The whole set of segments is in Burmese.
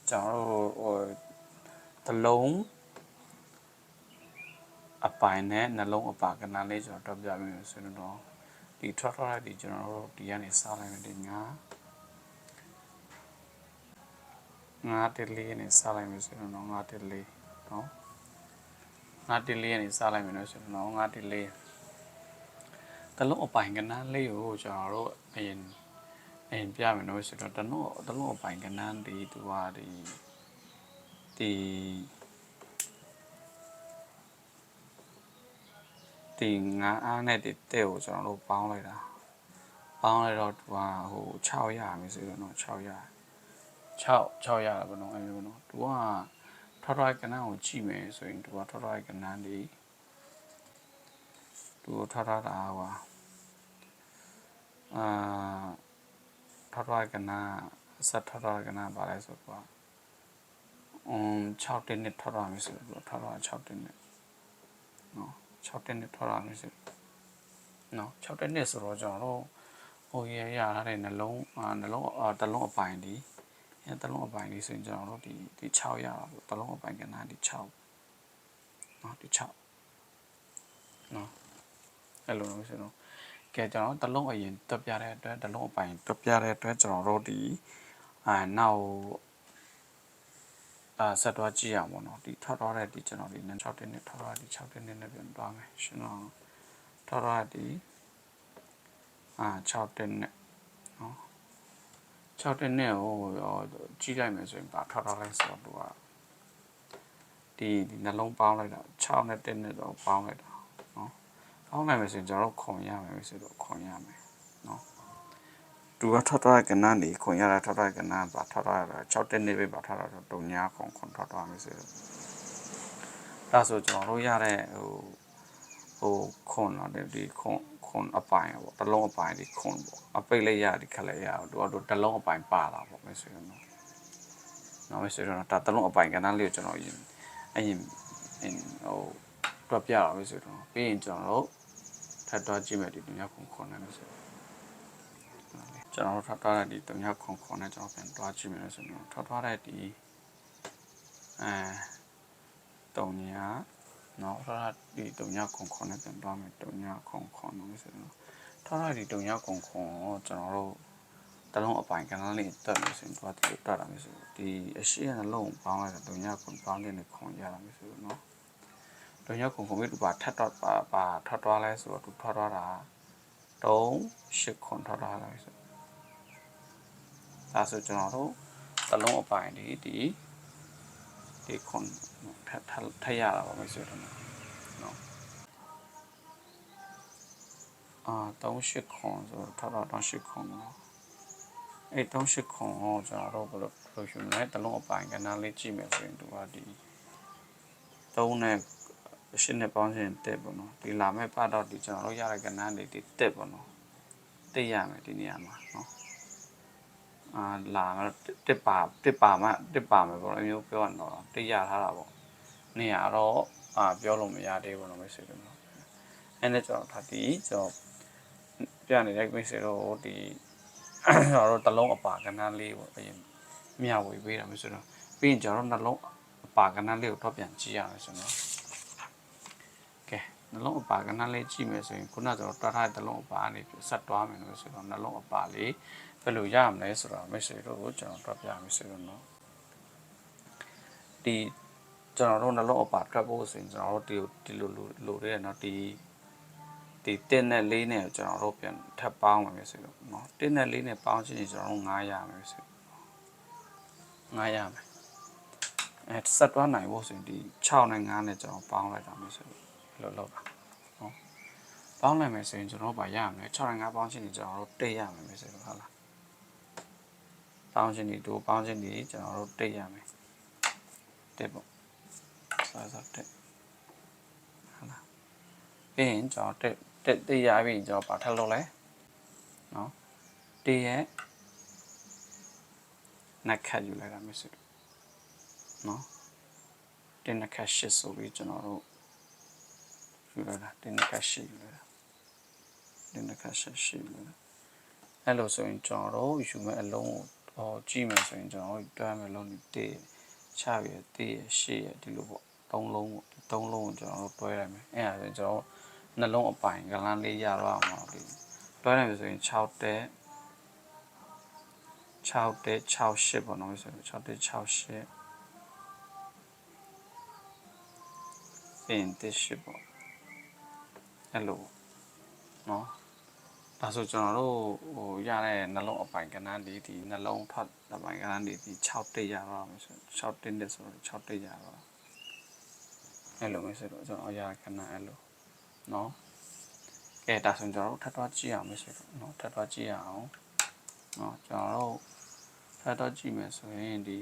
ကျွန်တော်တို့တလုံးအပိုင်နဲ့နှလုံးအပါကဏ္ဍလေးကျွန်တော်တွက်ပြမယ်ဆိုတော့ဒီထွက်ထွက်လိုက်ဒီကျွန်တော်တို့ဒီကနေစားလိုက်မယ်ဒီငါတက်လေးနဲ့စားလိုက်မယ်ဆိုတော့ငါတက်လေးနော်ငါတက်လေးနဲ့စားလိုက်မယ်လို့ဆိုတော့ငါတက်လေးတလုံးအပိုင်ကဏ္ဍလေးကိုကျွန်တော်တို့အရင်ပြမယ်လို့ဆိုတော့တလုံးအပိုင်ကဏ္ဍဒီသူကဒီငါအားနဲ့တဲ့ကိုကျွန်တော်တို့ပေါင်းလိုက်တော့သူကဟို6ရမယ်ဆိုတော့6ရ6ရဘယ်လိုအဲ့လိုနော်သူကထော်ကဏ္ဍကိုကြည့်မယ်ဆိုရင်သူကထော်ကဏ္ဍဒီသူထော်တာဟိုထော်ကဏ္ဍဆက်ထော်ကဏ္ဍပါလဲဆိုတော့6တင်နဲ့ထော်ရမယ်ဆိုတော့ထော်6တင်နဲ့နော်6တင်နဲ့ထော်ရမယ်ဆိုနော်6တင်နဲ့ဆိုတော့ကျွန်တော်တို့ဟိုရရထားတဲ့နှလုံးတလုံးအပိုင်ဒီတလုံးအပိုင်လေးဆိုရင်ကျွန်တော်တို့ဒီ6ရတာပေါ့တလုံးအပိုင်ကဏ္ဍဒီ6နော်ဒီ6နော်အဲ့လိုလို့ဆိုတော့ကဲကျွန်တော်တလုံးအရင်တွက်ပြတဲ့အတွက်တလုံးအပိုင်တွက်ပြတဲ့အတွက်ကျွန်တော်တို့ဒီနောက်ဆက်သွားကြည့်ရအောင်နော်ဒီထောက်ထားတဲ့ဒီကျွန်တော်ဒီ6တင်းနဲ့ထောက်ထားဒီ6တင်းနဲ့ပြန်သွားမယ်ရှင်တော့ထောက်ထားဒီ6တင်းနဲ့နော်6တင်းနဲ့ဟိုကြည့်လိုက်မယ်ဆိုရင်ပါထောက်ထားလိုက်ဆိုတော့ဒီနှလုံးပေါင်းလိုက်တာ6နဲ့တင်းနဲ့တော့ပေါင်းလိုက်တာနော်ပေါင်းလိုက်မယ်ဆိုရင်ကျွန်တော်တို့ခွန်ရမယ်ဆိုတော့ခွန်ရမယ်နော်သူကထောက်ထားကဏ္ဍနေခွန်ရတာထောက်ထားကဏ္ဍပါထောက်ထားတာ6တင်းနေပဲပါထောက်ထားတော့တုံညာခွန်ထောက်ထားမယ်ဆိုတော့ဒါဆိုကျွန်တော်တို့ရတဲ့ဟိုခွန်တော့ဒီခွန်အပိုင်ပေါ့တလုံးအပိုင်ဒီခွန်ပေါ့အပိတ်လေးရဒီခက်လေးရတော့တလုံးအပိုင်ပါလာပေါ့မယ်ဆိုတော့နော်မယ်ဆိုတော့ဒါတလုံးအပိုင်ကဏ္ဍလေးကိုကျွန်တော်အရင်ဟိုတွက်ပြရအောင်ဆိုတော့ပြီးရင်ကျွန်တော်တို့ထပ်တော့ကြည့်မယ်ဒီတုံညာခွန်နဲ့မယ်ဆိုကျွန်တော်ထောက်ထားတဲ့ဒီတုံညာခွန်နဲ့ကျွန်တော်ပြန်တွားကြည့်မယ်လို့ဆိုတော့ထောက်ထားတဲ့ဒီတုံညာနော်ထောက်ထားဒီတုံညာခွန်နဲ့ပြန်တွားမယ်တုံညာခွန်လို့ဆိုတော့ထောက်ထားဒီတုံညာခွန်ကိုကျွန်တော်တို့တလုံးအပိုင်ကဏ္ဍလေးတက်လို့ဆိုရင်တွားတာမျိုးဆိုဒီအရှိရနှလုံးပေါင်းလိုက်တာတုံညာခွန်ပေါင်းတဲ့ခွန်ရတာမျိုးဆိုနော်တုံညာခွန်ပြီးတော့ထပ်တော့ပါထောက်ထားလဲဆိုတော့သူထောက်ထားတာ3-8ခွန်ထောက်ထားလိုက်ဆိုဒါဆိုကျွန်တော်တို့တလုံးအပိုင်ဒီခွန်ထရတာပါမယ်ဆိုတော့နော်3-8ခွန်ဆိုတော့ထောက်တော့3-8ခွန်နော်အဲ့3-8ခွန်ဟောကျွန်တော်တို့ဘယ်လိုရှုမလဲတလုံးအပိုင်ကဏ္ဍလေးကြည့်မယ်ဆိုရင်သူကဒီ3နဲ့8နဲ့ပေါင်းရင်တက်ပေါ့နော်ဒီလာမဲ့ပတ်တော့ဒီကျွန်တော်တို့ရတဲ့ကဏ္ဍလေးဒီတက်ပေါ့နော်တက်ရမယ်ဒီနေရာမှာနော်လာတက်ပါမယ်ပေါ့အမျိုးပြောရတော့တက်ရထားတာပေါ့နေရာတော့ပြောလို့မရသေးဘူးနော်မိတ်ဆွေတို့အဲ့နဲ့ကျွန်တော်ထားဒီကျွန်တော်ပြနေတဲ့မိတ်ဆွေတို့ဒီကျွန်တော်တို့တလုံးအပါကဏ္ဍလေးပေါ့အရင်မျှဝေပေးတာမိတ်ဆွေတို့ပြီးရင်ကျွန်တော်တို့နှလုံးအပါကဏ္ဍလေးကိုတော့ပြန်ကြည့်ရမယ်ဆိုတော့ကဲနှလုံးအပါကဏ္ဍလေးကြည့်မယ်ဆိုရင်ခုနကျွန်တော်တွားထားတဲ့နှလုံးအပါကနေဆက်တွားမယ်လို့ဆိုတော့နှလုံးအပါလေးဘယ်လိုရမလဲဆိုတော့မိတ်ဆွေတို့ကိုကျွန်တော်တွားပြမယ်ဆိုတော့နော်ဒီကျွန်တော်တို့နှလုံးအပါတွက်ဖို့ဆိုရင်ကျွန်တော်တို့ဒီလိုရဲเนาะဒီ1နဲ့4နဲ့ကျွန်တော်တို့ပြန်ထပ်ပေါင်းမယ်ဆိုတော့เนาะ1နဲ့4နဲ့ပေါင်းချင်းကျွန်တော်တို့9ရမယ်ဆို9ရမယ်ဆက်တွားနိုင်ဖို့ဆိုရင်ဒီ6နဲ့9နဲ့ကျွန်တော်ပေါင်းလိုက်တာမျိုးဆိုလို့လောက်တာเนาะပေါင်းလိုက်မယ်ဆိုရင်ကျွန်တော်တို့ဗာရရမယ်6နဲ့9ပေါင်းချင်းကျွန်တော်တို့1ရမယ်ဆိုတော့ဟုတ်လားပေါင်းချင်းဒီတို့ပေါင်းချင်းဒီကျွန်တော်တို့1ရမယ်1ပေါ့စားတက်ဟုတ်လားပြီးရင်ကျွန်တော်တက်ရပြီကျွန်တော်ပါထပ်လုပ်လဲနော်1ရဲ့နှက်ခတ်ယူလိုက်တာမျိုးဆိုနော်1နှက်ခတ်8ဆိုပြီးကျွန်တော်တို့ယူလိုက်တာ1နှက်ခတ်8ယူလိုက်တာ1နှက်ခတ်8ယူလိုက်တာအဲ့လိုဆိုရင်ကျွန်တော်တို့ယူမဲ့အလုံးကို ကြည့်မယ်ဆိုရင်ကျွန်တော်တွဲမယ်လုံး1 6ရယ်1ရယ်8ရယ်ဒီလိုပေါ့3လုံးပေါ့3လုံးကိုကျွန်တော်တို့တွဲလိုက်မယ်အဲ့ဒါဆိုကျွန်တော်နှလုံးအပိုင်ကလန်းလေးရတော့အောင်ပါဒီတွဲလိုက်မယ်ဆိုရင်6တက်6တက်6 8ပေါ့နော်ဆိုတော့6တက်6 8ပြင်တက်8ပေါ့အဲ့လိုနော်ဒါဆိုကျွန်တော်တို့ရတဲ့နှလုံးအပိုင်ကဏ္ဍလေးဒီနှလုံးဖတ်အပိုင်ကဏ္ဍလေးဒီ6တက်ရတော့မယ်ဆို6တက်နဲ့ဆိုတော့6တက်ရတော့အဲ့လိုမျိုးဆိုတော့ကျွန်တော်ရကဏ္ဍအဲ့လိုနော်ကဲဒါဆိုကျွန်တော်တို့ထပ်သွားကြည့်အောင်မယ်ဆိုတော့နော်ထပ်သွားကြည့်ရအောင်နော်ကျွန်တော်တို့ထပ်သွားကြည့်မယ်ဆိုရင်ဒီ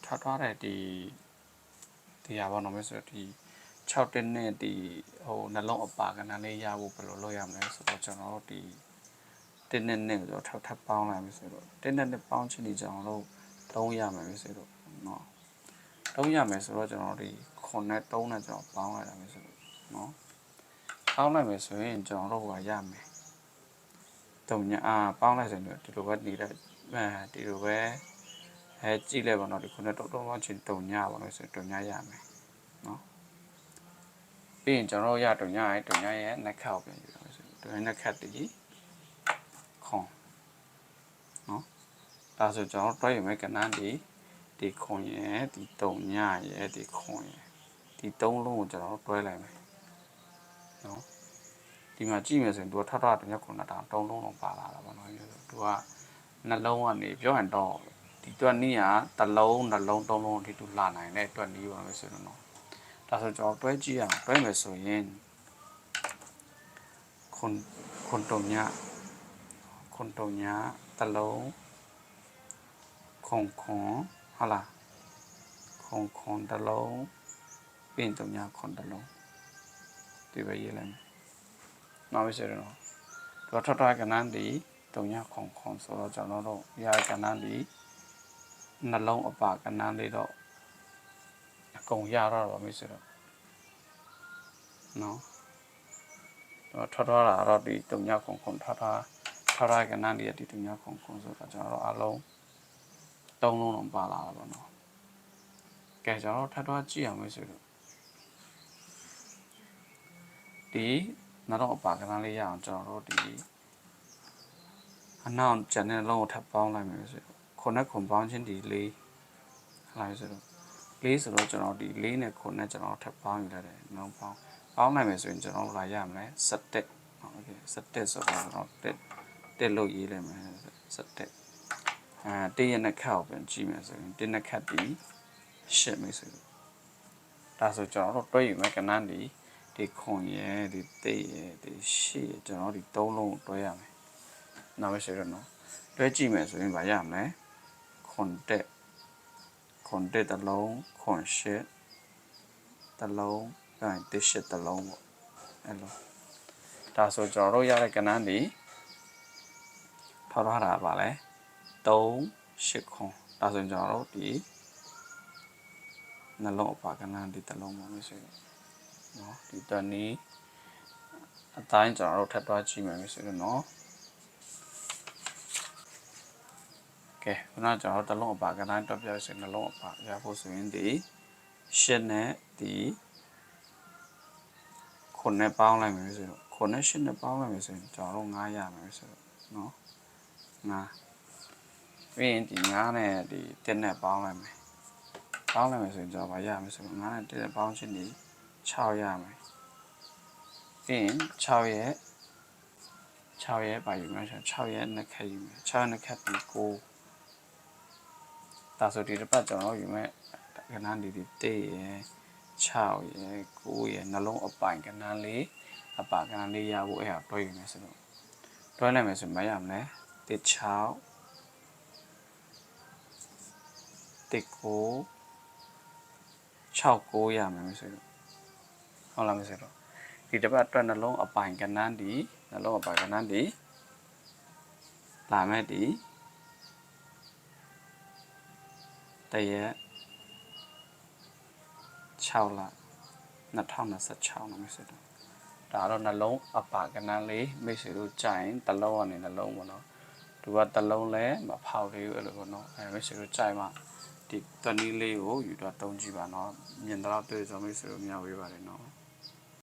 ထပ်သွားတဲ့ဒီဟာပေါ့နော်မယ်ဆိုတော့ဒီ6တက်နဲ့ဒီနှလုံးအပါကဏ္ဍလေးရဖို့ဘယ်လိုလုပ်ရမလဲဆိုတော့ကျွန်တော်တို့ဒီ1နဲ့ဆိုတော့ထပ်ပေါင်းလိုက်မယ်ဆိုတော့1နဲ့ပေါင်းချင်ဒီကျွန်တော်တို့3ရမယ်ဆိုတော့နော်3ရမယ်ဆိုတော့ကျွန်တော်ဒီ9နဲ့3နဲ့ကျွန်တော်ပေါင်းလိုက်တာမယ်ဆိုတော့နော်ပေါင်းလိုက်မယ်ဆိုရင်ကျွန်တော်တို့ကရမယ်3ညပေါင်းလိုက်ဆိုရင်ဒီလိုပဲနေတဲ့ဒီလိုပဲကြည့်လိုက်ပါတော့ဒီ9နဲ့3ပေါင်းချင်3ညပါမယ်ဆိုတော့3ညရမယ်နော်ပြီးရင်ကျွန်တော်ရ3ညရဲ့နှက်ခတ်ကိုပြန်ယူရမယ်ဆိုတော့နှက်ခတ်တည်ခွန်နော်ဒါဆိုကျွန်တော်တွဲရမယ်ကဏ္ဍဒီခွန်ရဲ့ဒီ3ညရဲ့ဒီခွန်ရဲ့ဒီ3လုံးကိုကျွန်တော်တွဲလိုက်မယ်နော်ဒီမှာကြည့်မယ်ဆိုရင်သူကထထတညခွန်တာ3လုံးလုံးပါလာတာပေါ့နော်သူကနှလုံးကနေပြောရင်တော့ဒီတွက်နည်းကတစ်လုံးနှလုံး3လုံးဒီတူလာနိုင်တဲ့တွက်နည်းပါမယ်ဆိုတော့နော်ဒါဆိုကျွန်တော်တွဲကြည့်အောင်တွဲမယ်ဆိုရင်ခွန်တုံညတစ်လုံးခွန်ဟုတ်လားခွန်တစ်လုံးပြင်တုံညခွန်တစ်လုံးဒီပဲရေးလိုက်မယ်နောက်ပြီးဆိုတော့သူထထကဏ္ဍဒီတုံညခွန်ဆိုတော့ကျွန်တော်တို့ရကဏ္ဍဒီနှလုံးအပါကဏ္ဍလေးတော့အကုန်ရတော့ပါမယ်ဆိုတော့နော်ထထတာတော့ဒီတုံညခွန်ထထကဏ္ဍလေးဒီတုံညခွန်ဆိုတော့ကျွန်တော်တို့အလုံး3လုံးတော့ပါလာတာပေါ့နော်ကဲကျွန်တော်ထထကြည့်အောင်မယ်ဆိုတော့ဒီနှလုံးအပါကဏ္ဍလေးရအောင်ကျွန်တော်တို့ဒီအနောက်ကျန်တဲ့လုံးကိုထပ်ပေါင်းလိုက်မယ်ဆိုတော့ခွန်နဲ့ခွန်ပေါင်းချင်းဒီ4လိုက်ဆိုတော့4ဆိုတော့ကျွန်တော်ဒီ4နဲ့ခွန်နဲ့ကျွန်တော်ထပ်ပေါင်းယူလိုက်တယ်နောက်ပေါင်းလိုက်မယ်ဆိုရင်ကျွန်တော်လာရမယ်17โอเค17ဆိုတော့ကျွန်တော်တက်လို့ရေးလိုက်မယ်17တရနဲ့ခတ်ကိုပြန်ကြည့်မယ်ဆိုရင်တနဲ့ခတ်ဒီ8မယ်ဆိုတော့ဒါဆိုကျွန်တော်တို့တွဲယူမယ်ကဏ္ဍဒီခွန်ရဲ့ဒီတေးရဲ့ဒီ8ရဲ့ကျွန်တော်ဒီ3လုံးကိုတွဲရမယ်နောက်မရှိတော့နော်တွဲကြည့်မယ်ဆိုရင်ဗာရမယ်ခွန်တက်တစ်လုံးခွန်8တစ်လုံးပြန်တစ်8တစ်လုံးပေါ့အဲ့လိုဒါဆိုကျွန်တော်တို့ရတဲ့ကဏ္ဍဒီထောက်ထားတာပါလဲ3 8ခွန်ဒါဆိုကျွန်တော်တို့ဒီနှလုံးအပါကဏ္ဍဒီတစ်လုံးပါမယ်ဆိုရင်နော်ဒီတနည်းအတိုင်းကျွန်တော်တို့ထပ်သွားကြည့်မယ်ဆိုတော့နော်ကဲခုနကကျွန်တော်တို့တစ်လုံးအပါကဏ္ဍတော့ပြဆိုနှလုံးအပါရဖို့ဆိုရင်ဒီ8နဲ့ဒီ9နဲ့ပေါင်းလိုက်မယ်ဆိုတော့9နဲ့8နဲ့ပေါင်းလိုက်မယ်ဆိုရင်ကျွန်တော်တို့9ရမယ်ဆိုတော့နော်9ပြီးရင်ဒီ9နဲ့ဒီ1နဲ့ပေါင်းလိုက်မယ်ဆိုရင်ကျွန်တော်ဗာရမယ်ဆိုတော့9နဲ့1နဲ့ပေါင်းချင်းဒီ6ရမယ်ပြီးရင်6ရဲ့ပါယူမယ်ဆို6ရဲ့နှစ်ခတ်ယူမယ်6ရဲ့နှစ်ခတ်ပြီး9ဒါဆိုဒီတစ်ပတ်ကျွန်တော်ယူမယ်ကဏ္ဍဒီတေးရဲ့6ရဲ့9ရဲ့နှလုံးအပိုင်ကဏ္ဍလေးအပါကဏ္ဍလေးရဖို့အဲ့ဒါတွဲယူမယ်ဆိုတော့တွဲလိုက်မယ်ဆိုမရမလဲ6 9ရမယ်ဆိုတော့ဟုတ်လားမဆိုတော့ဒီတစ်ပတ်အတွက်နှလုံးအပိုင်ကဏ္ဍဒီနှလုံးအပိုင်ကဏ္ဍဒီလာမဲ့ဒီတရက်6လ2026နော်မဆိုတော့ဒါတော့နှလုံးအပါကဏ္ဍလေးမိတ်ဆွေတို့ကြာရင်တစ်လုံးကနေနှလုံးပေါ့နော် သူကတလုံးလဲမဖောက်သေးဘူးအဲ့လိုပေါ့နော်မိတ်ဆွေတို့ကြိုက်မှဒီတနည်းလေးကိုယူတော့တုံးကြည့်ပါနော်မြင်တော့တွေ့ဆိုမိတ်ဆွေတို့မျှဝေးပါတယ်နော်